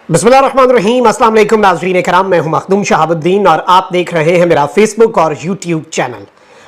बिस्मिल्लाहिर्रहमानिर्रहीम। अस्सलाम वालेकुम नाज़रीन कराम, मैं हूं मखदूम शहाबुद्दीन और आप देख रहे हैं मेरा फेसबुक और यूट्यूब चैनल।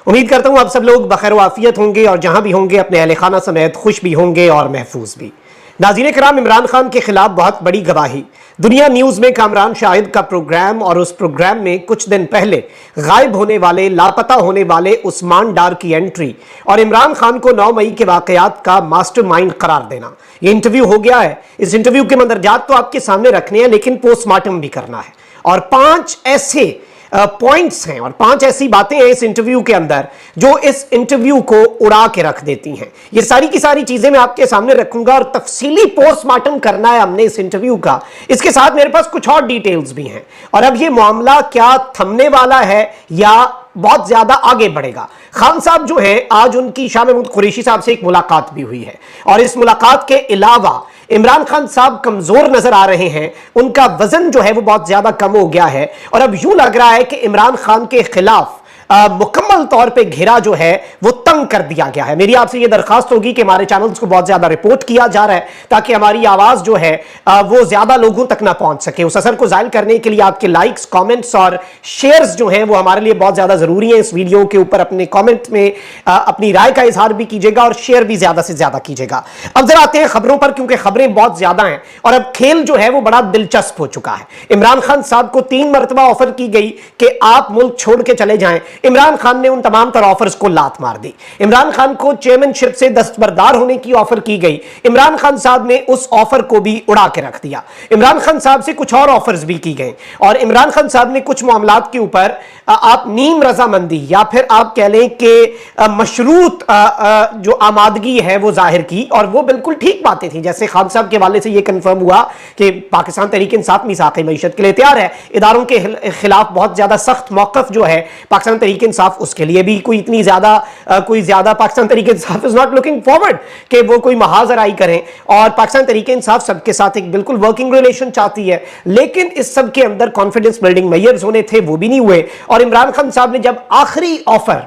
उम्मीद करता हूं आप सब लोग बखैर वाफियत होंगे और जहां भी होंगे अपने अहले खाना समेत खुश भी होंगे और महफूज भी। नाज़रीन कराम, इमरान खान के खिलाफ बहुत बड़ी गवाही। दुनिया न्यूज़ में कामरान शाहिद का प्रोग्राम और उस प्रोग्राम में कुछ दिन पहले गायब होने वाले, लापता होने वाले उस्मान डार की एंट्री और इमरान खान को 9 मई के वाकयात का मास्टरमाइंड करार देना। ये इंटरव्यू हो गया है। इस इंटरव्यू के मंदरजात तो आपके सामने रखने हैं, लेकिन पोस्टमार्टम भी करना है और 5 ऐसे पॉइंट्स हैं और 5 ऐसी बातें हैं इस इंटरव्यू के अंदर जो इस इंटरव्यू को उड़ा के रख देती हैं। ये सारी की सारी चीजें मैं आपके सामने रखूंगा और तफसीली पोस्टमार्टम करना है हमने इस इंटरव्यू का। इसके साथ मेरे पास कुछ और डिटेल्स भी हैं और अब ये मामला क्या थमने वाला है या बहुत ज्यादा आगे बढ़ेगा। खान साहब जो है, आज उनकी शाह महमूद कुरैशी साहब से एक मुलाकात भी हुई है और इस मुलाकात के अलावा इमरान खान साहब कमजोर नजर आ रहे हैं। उनका वजन जो है वो बहुत ज्यादा कम हो गया है और अब यूं लग रहा है कि इमरान खान के खिलाफ मुकम्मल तौर पे घेरा जो है वो तंग कर दिया गया है। मेरी आपसे ये दरखास्त होगी कि हमारे चैनल्स को बहुत ज्यादा रिपोर्ट किया जा रहा है ताकि हमारी आवाज जो है वो ज्यादा लोगों तक ना पहुंच सके। उस असर को जाहिर करने के लिए आपके लाइक्स, कमेंट्स और शेयर्स जो हैं वो हमारे लिए बहुत ज्यादा जरूरी है। इस वीडियो के ऊपर अपने कमेंट में अपनी राय का इजहार भी कीजिएगा और शेयर भी ज्यादा से ज्यादा कीजिएगा। अब जरा आते हैं खबरों पर, क्योंकि खबरें बहुत ज्यादा हैं और अब खेल जो है वो बड़ा दिलचस्प हो चुका है। इमरान खान साहब को 3 मरतबा ऑफर की गई कि आप मुल्क छोड़ के चले जाएं। इमरान खान ने उन तमाम तरह ऑफर्स को लात मार दी। इमरान खान को चेयरमैनशिप से दस्तबरदार होने की ऑफर की गई। इमरान खान साहब ने उस ऑफर को भी उड़ा के रख दिया। इमरान खान साहब से कुछ और ऑफर्स भी की गई और इमरान खान साहब ने कुछ मामलात के ऊपर आप नीम रजामंदी या फिर आप कह लें कि मशरूत जो आमादगी है वो जाहिर की और वो बिल्कुल ठीक बातें थी। जैसे खान साहब के हवाले से ये कंफर्म हुआ कि पाकिस्तान तहरीक इंसाफ मीसाक़ मईशत के लिए तैयार है। इदारों के खिलाफ बहुत ज्यादा सख्त मौक़िफ़ जो है पाकिस्तान तहरीक इंसाफ, उसके लिए भी कोई ज्यादा Pakistan Tehreek Insaf is not looking forward कि वो कोई महाजराई करें और पाकिस्तान तहरीक इंसाफ सबके साथ एक बिल्कुल वर्किंग रिलेशन चाहती है। लेकिन इस सब के अंदर कॉन्फिडेंस बिल्डिंग मेजर्स होने थे, वो भी नहीं हुए और इमरान खान साहब ने जब आखिरी ऑफर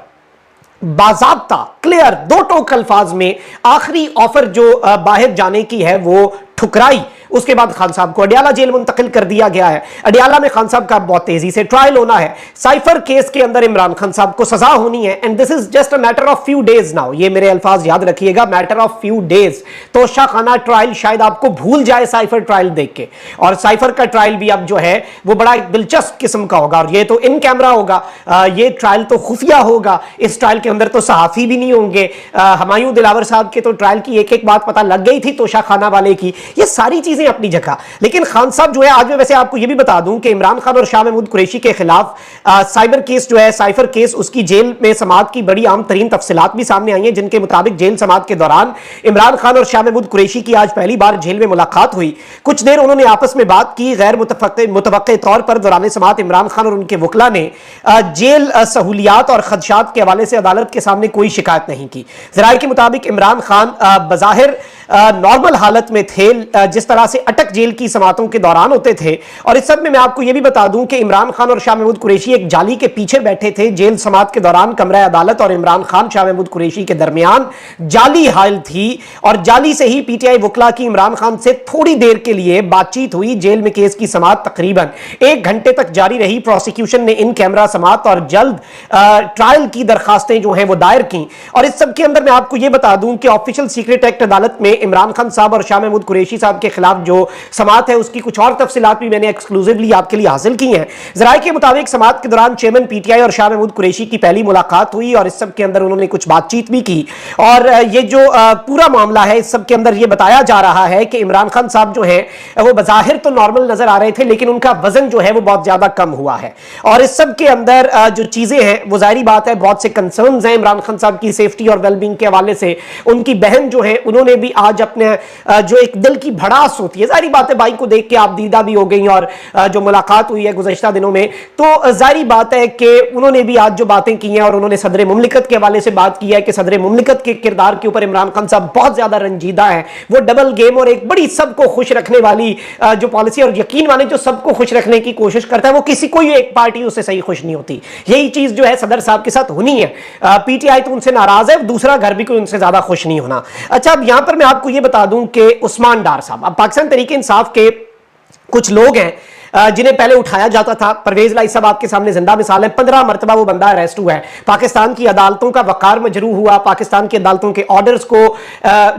बाज़ाब्ता क्लियर 2 टोक अल्फाज में आखिरी ऑफर जो बाहर जाने की है वो ठुकराई, उसके बाद खान साहब को अडियाला जेल मुंतकिल कर दिया गया है। अडियाला में खान साहब का बहुत तेजी से ट्रायल होना है। साइफर केस के अंदर इमरान खान साहब को सजा होनी है and this is just a matter of few days now. ये मेरे अल्फाज याद रखिएगा, मैटर ऑफ फ्यू डेज। तोशा खाना ट्रायल शायद आपको भूल जाए साइफर ट्रायल देख के, और साइफर का ट्रायल भी अब जो है वो बड़ा दिलचस्प किस्म का होगा और ये तो इन कैमरा होगा, ये ट्रायल तो खुफिया होगा। इस ट्रायल के अंदर तो सहाफी भी नहीं होंगे। हुमायूं दिलावर साहब के तो ट्रायल की एक एक बात पता लग गई थी तोशा खाना वाले की। ये सारी चीजें अपनी जगह, लेकिन खान साहब जो है, आज मैं वैसे आपको यह भी बता दूं कि इमरान खान और शाह महमूद कुरैशी के खिलाफ साइबर केस जो है, साइफर केस, उसकी जेल में समाअत की बड़ी आम तरीन तफसीलात भी सामने आई हैं, जिनके मुताबिक जेल समाअत के दौरान इमरान खान और शाह महमूद कुरैशी की आज पहली बार जेल में मुलाकात हुई। कुछ देर उन्होंने आपस में बात की। गैर मुतवक्के तौर पर दौरान समाअत इमरान खान और उनके वकला ने जेल सहूलियात और खदशात के हवाले से अदालत के सामने कोई शिकायत नहीं की। ज़राए के मुताबिक इमरान खान बज़ाहिर नॉर्मल हालत में थे, जिस तरह से अटक जेल की समातों के दौरान होते थे। और इस सब में मैं आपको यह भी बता दूं कि इमरान खान और शाह महमूद कुरैशी एक जाली के पीछे बैठे थे जेल समात के दौरान। कमरा अदालत और इमरान खान, शाह महमूद कुरैशी के दरमियान जाली हाल थी और जाली से ही पीटीआई वकला की इमरान खान से थोड़ी देर के लिए बातचीत हुई। जेल में केस की समात तकरीबन 1 घंटे तक जारी रही। प्रोसिक्यूशन ने इन कैमरा समात और जल्द ट्रायल की दरखास्तें जो हैं वो दायर की। और इस सब के अंदर मैं आपको यह बता दूं कि ऑफिशियल सीक्रेट एक्ट अदालत में इमरान खान साहब और शाह महमूद कुरैशी साहब के खिलाफ जो समात है उसकी कुछ और तफसीलात भी मैंने एक्सक्लूसिवली आपके लिए हासिल की हैं। ज़राए के मुताबिक समात के दौरान चेयरमैन पीटीआई और शाह महमूद कुरैशी की पहली मुलाकात हुई और इस सब के अंदर उन्होंने कुछ बातचीत भी की। और ये जो पूरा मामला है, इस सब के अंदर ये बताया जा रहा है कि इमरान खान साहब जो है वो बज़ाहिर तो नॉर्मल नजर आ रहे थे, लेकिन उनका वजन जो है वो बहुत ज्यादा कम हुआ है। और इस सब के अंदर जो चीजें हैं वो जाहिर बात है बहुत से कंसर्न्स हैं इमरान खान साहब की सेफ्टी और वेलबींग के हवाले से। उनकी बहन जो है उन्होंने भी आज अपने जो एक दिल की भड़ास होती है, जाहिर बात है भाई को देख के आप दीदा भी हो गई और जो मुलाकात हुई है गुज़श्ता दिनों में, तो जाहिर बात है कि उन्होंने भी आज जो बातें की हैं और उन्होंने सदर मुमलिकत के हवाले से बात की है कि सदर मुमलिकत के किरदार के ऊपर इमरान खान साहब बहुत ज्यादा रंजीदा है। वो डबल गेम और एक बड़ी सबको खुश रखने वाली जो पॉलिसी और यकीन माने जो सबको खुश रखने की कोशिश करता है, वो किसी कोई एक पार्टी उससे सही खुश नहीं होती। यही चीज जो है सदर साहब के साथ होनी है। पीटीआई तो उनसे नाराज है, दूसरा घर भी कोई उनसे ज्यादा खुश नहीं होना। अच्छा, अब यहां पर मैं आपको यह बता दूं कि उस्मान डार साहब अब पाकिस्तान तहरीक इंसाफ के कुछ लोग हैं जिन्हें पहले उठाया जाता था। परवेज लाई साहब आपके सामने जिंदा मिसाल है, 15 मरतबा वो बंदा अरेस्ट हुआ है, पाकिस्तान की अदालतों का वकार मजरू हुआ, पाकिस्तान की अदालतों के ऑर्डर्स को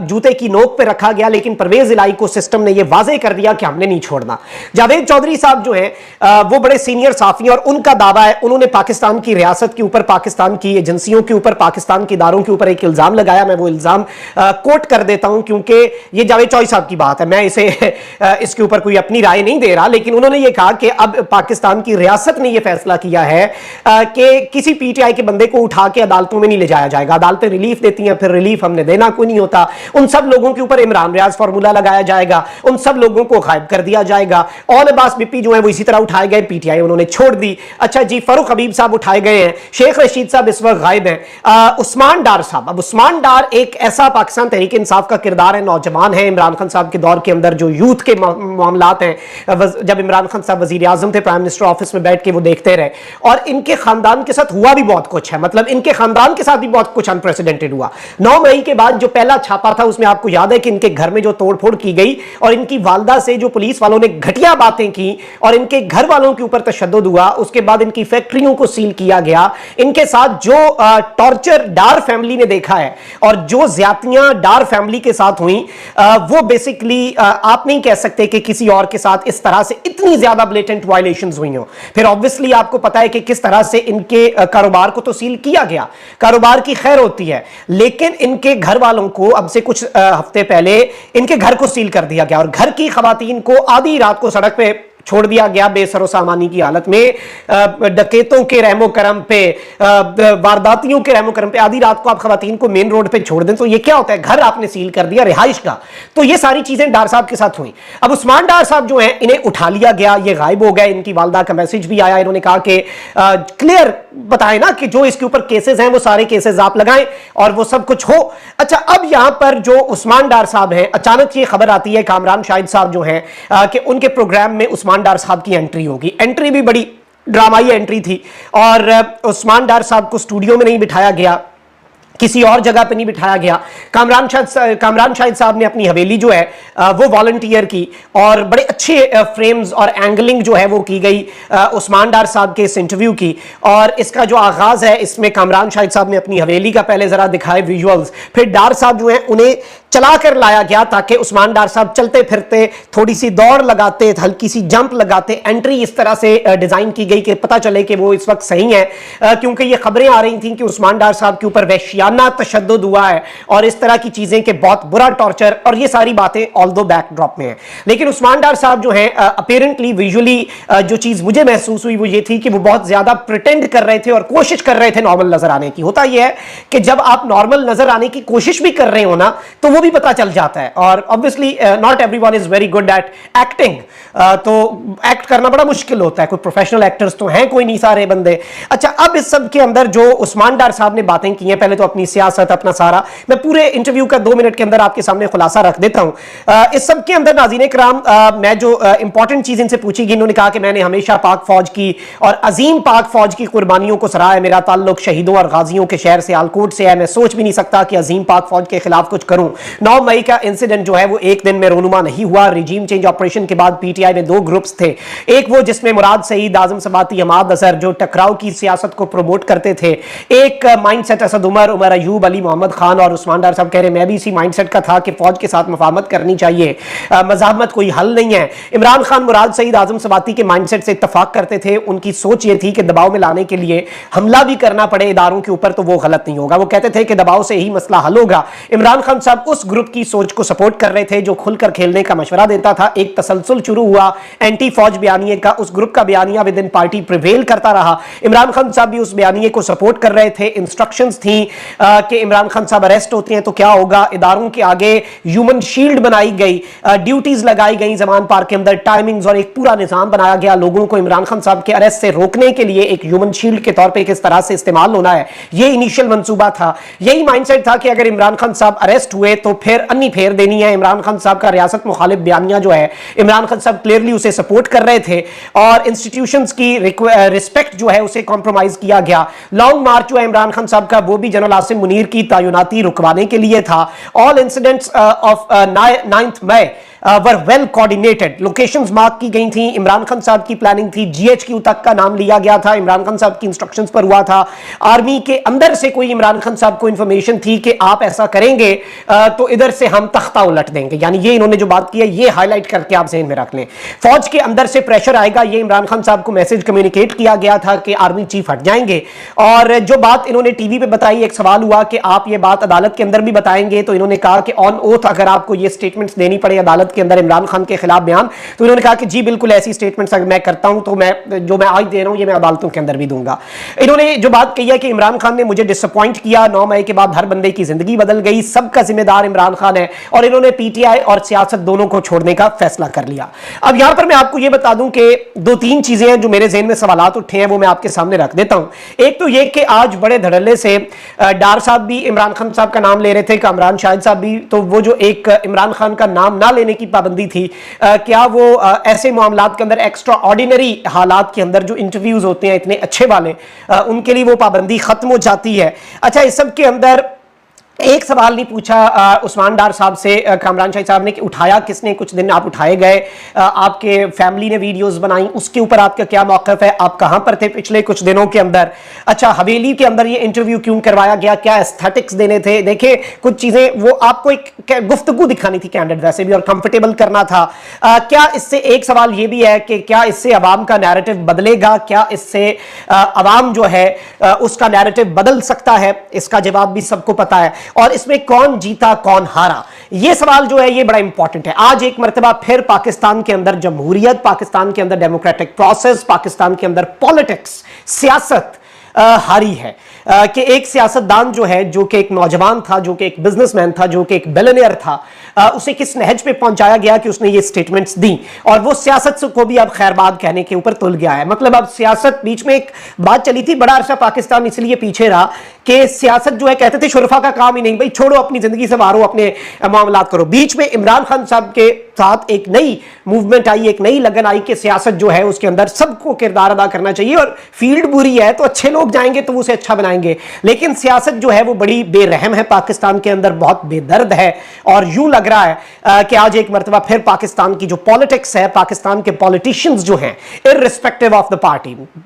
जूते की नोक पे रखा गया, लेकिन परवेज इलाई को सिस्टम ने यह वाजे कर दिया कि हमने नहीं छोड़ना। जावेद चौधरी साहब जो हैं वो बड़े सीनियर साफी और उनका दावा है, उन्होंने पाकिस्तान की रियासत के ऊपर, पाकिस्तान की एजेंसियों के ऊपर, पाकिस्तान के इदारों के ऊपर एक इल्जाम लगाया। मैं वो इल्जाम कोट कर देता हूं क्योंकि ये जावेद चौधरी साहब की बात है, मैं इसके ऊपर कोई अपनी राय नहीं दे रहा, लेकिन उन्होंने ये कहा कि अब पाकिस्तान की रियासत ने यह फैसला किया है कि किसी पीटीआई के बंदे को उठा के अदालतों में नहीं ले जाया जाएगा। अदालतें रिलीफ देती हैं, फिर रिलीफ हमने देना कोई नहीं होता। उन सब लोगों के ऊपर इमरान रियाज फार्मूला लगाया जाएगा, उन सब लोगों को गायब कर दिया जाएगा। और अब्बास बिप्पी जो है वो इसी तरह उठाए गए, पीटीआई उन्होंने छोड़ दी। अच्छा जी, फरूक हबीब साहब उठाए गए हैं, शेख रशीद साहब इस वक्त गायब हैं, उस्मान डार साहब। अब उस्मान डार एक ऐसा पाकिस्तान तहरीक इंसाफ का किरदार है, नौजवान है, इमरान खान साहब के दौर के अंदर जो यूथ के मामलात हैं, जब इमरान खान साहब वजीर आजम थे, प्राइम मिनिस्टर ऑफिस में बैठ के वो देखते रहे, और इनके खानदान के साथ हुआ भी बहुत कुछ है, मतलब इनके खानदान के साथ भी बहुत कुछ अनप्रेसिडेंटेड हुआ। 9 मई के बाद जो पहला छापा था उसमें आपको याद है कि इनके घर में जो तोड़फोड़ की गई और इनकी वालदा से जो पुलिस वालों ने घटिया बातें की और इनके घर वालों के ऊपर तशद्दुद हुआ, उसके बाद इनकी फैक्ट्रियों को सील किया गया। इनके साथ जो टॉर्चर डार फैमिली ने देखा है और जो ज्यादतियां डार फैमिली के साथ हुई, वो बेसिकली आप नहीं कह सकते कि किसी और के साथ इस तरह से इतनी ज्यादा ब्लेटेंट वायलेशंस हुई हो। फिर ऑब्वियसली आपको पता है कि किस तरह से इनके कारोबार को तो सील किया गया, कारोबार की खैर होती है, लेकिन इनके घर वालों को अब से कुछ हफ्ते पहले इनके घर को सील कर दिया गया और घर की खवातीन को आधी रात को सड़क पे छोड़ दिया गया बेसरो सामानी की हालत में, डकैतों के रहमो करम पे, वारदातियों के रहमो करम पे आधी रात को आप खवातीन को मेन रोड पे छोड़ दें तो ये क्या होता है, घर आपने सील कर दिया रिहाइश का। तो ये सारी चीजें डार साहब के साथ हुई। अब उस्मान डार साहब जो हैं इन्हें उठा लिया गया, ये गायब हो गए, इनकी वालदा का मैसेज भी आया, इन्होंने कहा कि क्लियर बताएं ना कि जो इसके ऊपर केसेस हैं वो सारे केसेस आप लगाएं और वो सब कुछ हो। अच्छा, अब यहां पर जो उस्मान डार साहब हैं, अचानक ये खबर आती है कामरान शाहिद साहब जो हैं कि उनके प्रोग्राम में उस्मान डार साहब की एंट्री होगी। एंट्री भी बड़ी ड्रामाई एंट्री थी और उस्मान डार साहब को स्टूडियो में नहीं बिठाया गया, किसी और जगह पे नहीं बिठाया गया। कामरान शाहिद साहब ने अपनी हवेली जो है वो वॉलंटियर की और बड़े अच्छे फ्रेम्स और एंगलिंग जो है वो की गई उस्मान डार साहब के इस इंटरव्यू की। और इसका जो आगाज है इसमें कामरान शाहिद साहब ने अपनी हवेली का पहले जरा दिखाए विजुअल्स, फिर डार साहब जो है उन्हें चला कर लाया गया ताकि उस्मान डार साहब चलते फिरते थोड़ी सी दौड़ लगाते, हल्की सी जंप लगाते। एंट्री इस तरह से डिजाइन की गई कि पता चले कि वो इस वक्त सही है, क्योंकि ये खबरें आ रही थी कि उस्मान डार साहब के ऊपर वहशियाना तशद्दुद हुआ है और इस तरह की चीजें के बहुत बुरा टॉर्चर, और ये सारी बातें ऑल्दो बैकड्रॉप में है। लेकिन उस्मान डार साहब जो हैं अपीरेंटली विजुअली जो चीज मुझे महसूस हुई वो ये थी कि वो बहुत ज्यादा प्रिटेंड कर रहे थे और कोशिश कर रहे थे नॉर्मल नजर आने की। होता यह है कि जब आप नॉर्मल नजर आने की कोशिश भी कर रहे हो ना तो वो भी पता चल जाता है। और obviously not everyone is very good at acting, तो एक्ट करना बड़ा मुश्किल होता है, कोई प्रोफेशनल एक्टर्स तो हैं कोई नहीं सारे बंदे। अच्छा, अब इस सब के अंदर जो उस्मान डार साहब ने बातें की हैं, पहले तो अपनी सियासत अपना सारा, मैं पूरे इंटरव्यू का 2 मिनट के अंदर आपके सामने खुलासा रख देता हूं। इस सब के अंदर नाज़रीन कराम मैं जो इंपॉर्टेंट चीज इनसे पूछी गई, इन्होंने कहा कि मैंने हमेशा पाक फौज की और अजीम पाक फौज की कुर्बानियों को सराहा है, मेरा ताल्लुक शहीदों और गाजियों के शहर सियालकोट से है, मैं सोच भी नहीं सकता कि अजीम पाक फौज के खिलाफ कुछ करूं। 9 मई का इंसिडेंट जो है वो एक दिन में रोनुमा नहीं हुआ। रिजीम चेंज ऑपरेशन के बाद पीटीआई में 2 ग्रुप्स थे, एक वो जिसमें मुराद सईद, आजम सबाती, हमाद अजहर जो टकराव की सियासत को प्रमोट करते थे, एक माइंडसेट असद उमर अयूब, अली मोहम्मद खान और उस्मान डार साहब कह रहे मैं भी इसी माइंडसेट का था कि फौज के साथ मुफाहमत करनी चाहिए, मज़ाहमत कोई हल नहीं है। इमरान खान, मुराद सईद, आजम सबाती के माइंडसेट से इत्तफाक करते थे, उनकी सोच ये थी कि दबाव में लाने के लिए हमला भी करना पड़े इदारों के ऊपर तो वो गलत नहीं होगा, वो कहते थे कि दबाव से ही मसला हल होगा। इमरान खान साहब उस ग्रुप की सोच को सपोर्ट कर रहे थे जो खुलकर खेलने का मशवरा देता था। एक तसलसल शुरू हुआ एंटी फौज बयानिए का, उस ग्रुप का बयानिया विद इन पार्टी प्रिवेल करता रहा। इमरान खान साहब भी उस बयानिए को सपोर्ट कर रहे थे। इंस्ट्रक्शंस थी कि इमरान खान साहब अरेस्ट होते हैं तो क्या होगा, इदारों के आगे ह्यूमन शील्ड बनाई गई, ड्यूटीज लगाई गई जमान पार्क के अंदर, टाइमिंग्स और एक पूरा निजाम बनाया गया लोगों को इमरान खान साहब के अरेस्ट से रोकने के लिए एक ह्यूमन शील्ड के तौर पर किस तरह से इस्तेमाल होना है, यह इनिशियल मंसूबा था। यही माइंडसेट था कि अगर इमरान खान साहब अरेस्ट हुए तो फिर अन्नी फेर देनी है। इमरान खान साहब का रियासत मुखालिफ बयानिया जो है, इमरान खान साहब क्लियरली उसे सपोर्ट कर रहे थे और इंस्टीट्यूशंस की रिस्पेक्ट जो है उसे कॉम्प्रोमाइज किया गया। लॉन्ग मार्च जो है इमरान खान साहब का वो भी जनरल आसिम मुनीर की तैनाती रुकवाने के लिए था। All incidents of 9th May were well coordinated, locations mark की गई थी, इमरान खान साहब की प्लानिंग थी, जीएचक्यू तक का नाम लिया गया था, इमरान खान साहब की इंस्ट्रक्शंस पर हुआ था, आर्मी के अंदर से कोई इमरान खान साहब को इंफॉर्मेशन थी कि आप ऐसा करेंगे तो इधर से हम तख्ता उलट देंगे, यानी ये इन्होंने जो बात की है ये हाईलाइट करके आप ज़हन में रख लें। फौज के अंदर से प्रेशर आएगा, ये इमरान खान साहब को मैसेज कम्युनिकेट किया गया था कि आर्मी चीफ हट जाएंगे। और जो बात इन्होंने टीवी पे बताई, एक सवाल हुआ कि आप ये बात अदालत के अंदर भी बताएंगे, तो इन्होंने कहा कि ऑन ओथ अगर आपको ये स्टेटमेंट्स देनी पड़े अदालत के अंदर इमरान खान के खिलाफ बयान, तो इन्होंने कहा कि जी बिल्कुल ऐसी स्टेटमेंट्स अगर मैं करता हूं तो मैं जो मैं आज दे रहा हूं ये मैं अदालतों के अंदर भी दूंगा। इन्होंने जो बात कही है कि इमरान खान ने मुझे डिसअपॉइंट किया, 9 मई के बाद हर बंदे की जिंदगी बदल गई, सबका जिम्मेदार इमरान खान है, और इन्होंने पीटीआई और सियासत दोनों को छोड़ने का फैसला कर लिया। अब यहां पर मैं आपको यह बता दूं कि 2-3 चीजें हैं जो मेरे ज़हन में सवालात उठे हैं, वो मैं आपके सामने रख देता हूं। एक तो यह कि आज बड़े धड़ल्ले से डार साहब भी इमरान खान साहब का नाम ले रहे थे, कामरान शाहिद साहब भी, तो वो जो एक इमरान खान का नाम ना लेने की पाबंदी थी, क्या वो ऐसे मामलात के अंदर एक्स्ट्रा ऑर्डिनरी हालात के अंदर जो इंटरव्यूज होते हैं इतने अच्छे वाले, उनके लिए वो पाबंदी खत्म हो जाती है। अच्छा, इस सब के अंदर एक सवाल नहीं पूछा उस्मान डार साहब से कामरान शाहिद साहब ने कि उठाया किसने, कुछ दिन आप उठाए गए, आपके फैमिली ने वीडियोस बनाई, उसके ऊपर आपका क्या मौक़िफ़ है, आप कहां पर थे पिछले कुछ दिनों के अंदर। अच्छा, हवेली के अंदर ये इंटरव्यू क्यों करवाया गया, क्या एस्थेटिक्स देने थे, देखिए कुछ चीज़ें वो आपको एक गुफ्तगू दिखानी थी कैंडिडेट वैसे भी, और कंफर्टेबल करना था। क्या इससे एक सवाल ये भी है कि क्या इससे अवाम का नैरेटिव बदलेगा, क्या इससे अवाम जो है उसका नैरेटिव बदल सकता है, इसका जवाब भी सबको पता है। और इसमें कौन जीता कौन हारा, यह सवाल जो है ये बड़ा इंपॉर्टेंट है। आज एक मर्तबा फिर पाकिस्तान के अंदर जमहूरियत, पाकिस्तान के अंदर डेमोक्रेटिक प्रोसेस, पाकिस्तान के अंदर पॉलिटिक्स, सियासत हारी है। कि एक सियासतदान जो है, जो कि एक नौजवान था, जो कि एक बिजनेसमैन था, जो कि एक बिलियनियर था, उसे किस नहज पे पहुंचाया गया कि उसने ये स्टेटमेंट्स दी, और वो सियासत को भी अब खैरबाद कहने के ऊपर तुल गया है। मतलब अब सियासत, बीच में एक बात चली थी, बड़ा अरसा पाकिस्तान इसलिए पीछे रहा कि सियासत जो है कहते थे शुरफा का काम ही नहीं, भाई छोड़ो, अपनी जिंदगी संवारो, अपने मामलात करो। बीच में इमरान खान साहब के साथ एक नई मूवमेंट आई, एक नई लगन आई कि सियासत जो है उसके अंदर सबको किरदार अदा करना चाहिए, और फील्ड बुरी है तो अच्छे लोग जाएंगे तो उसे अच्छा बनाएंगे। लेकिन सियासत जो है वो बड़ी बेरहम है पाकिस्तान के अंदर, बहुत बेदर्द है, और यूं लग रहा है कि आज एक मर्तबा फिर पाकिस्तान की जो पॉलिटिक्स है, पाकिस्तान के पॉलिटिशियंस जो हैं, irrespective of the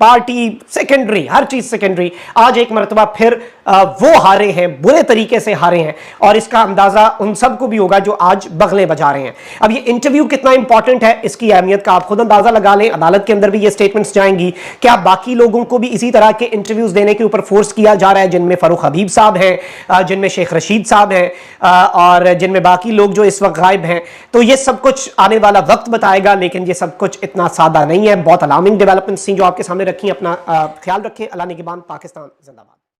party secondary, हर चीज सेकेंडरी, आज एक मर्तबा फिर वो हारे हैं, बुरे तरीके से हारे हैं, और इसका अंदाजा उन सबको भी होगा जो आज बगले बजा रहे हैं। अब ये इंटरव्यू कितना इंपॉर्टेंट है, इसकी अहमियत का आप खुद अंदाजा लगा लें। अदालत के अंदर भी ये स्टेटमेंट्स जाएंगी, क्या बाकी लोगों को भी इसी तरह के इंटरव्यूज देने के ऊपर फोर्स किया जा रहा है, जिनमें फरूख हबीब साहब हैं, जिनमें शेख रशीद साहब हैं, और जिनमें बाकी लोग जो इस वक्त गायब हैं। तो ये सब कुछ आने वाला वक्त बताएगा, लेकिन ये सब कुछ इतना सादा नहीं है। बहुत अलार्मिंग डेवलपमेंट्स थी जो आपके सामने रखी। अपना ख्याल रखें। अल्लाह निगहबान। पाकिस्तान जिंदाबाद।